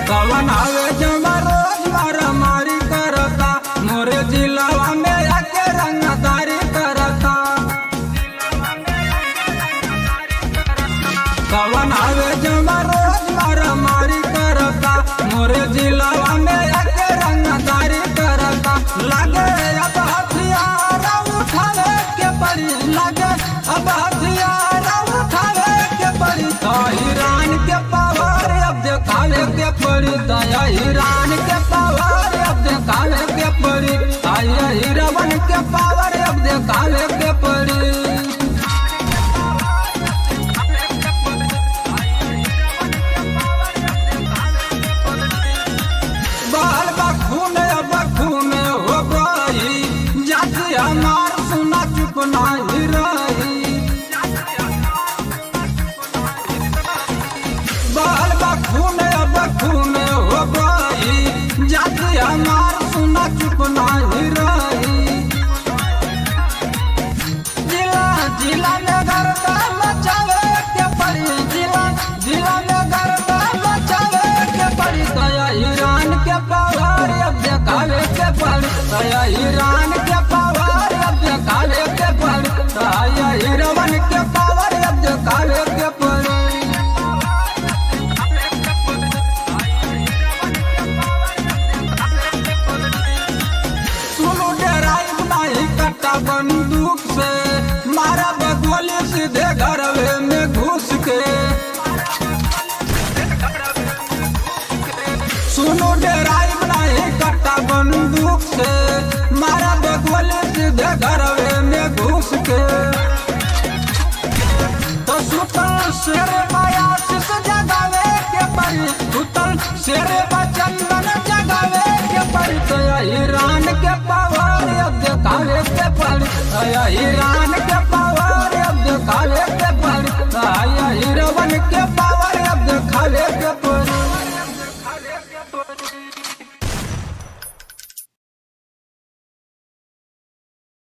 कवन आवे जमा रोज मारामारी करता, मोरे जिलावा में आके रंगदारी करता। कवन आवे जमा रोज मारामारी करता, मोरे जिलावा में आके रंगदारी करता। लगे अब हथियार उठावे के पड़ी, लगे अब हथियार उठावे के पड़ी। तो ईरान के पावर अब दिखावे के पड़ी, दया ईरान के पावर अब दिखावे के पड़ी। आया हीरावन के पावर अब दिखावे के पड़ी। बाल बखून अब खून हो गई, जाति हमार सुना चुप नहीं रही। बाल बखून अब खून हो गई, जाति हमार सुना चुप नहीं रही। जिला जिला में गर्दा मचावे के पड़ी, जिला में गर्दा मचावे के पड़ी। दया ईरान के पावर अब दिखावे के पड़ी, दया ईरान के पावर अब दिखावे के पड़ी। दया हीरावन के पावर अब दिखावे के पड़ी। सुनो डराइब नहीं कट्टा बंदूक से, मारा बगोली सीधे घरवे में घुस के। सुनो डराइब नहीं कट्टा बंदूक से, मारा बगोली सीधे घरवे में घुस के। तो सुतल शेर बयासिस जगावे के पड़ी, सुतल शेर बचंदन जगावे के पड़ी। तो ईरान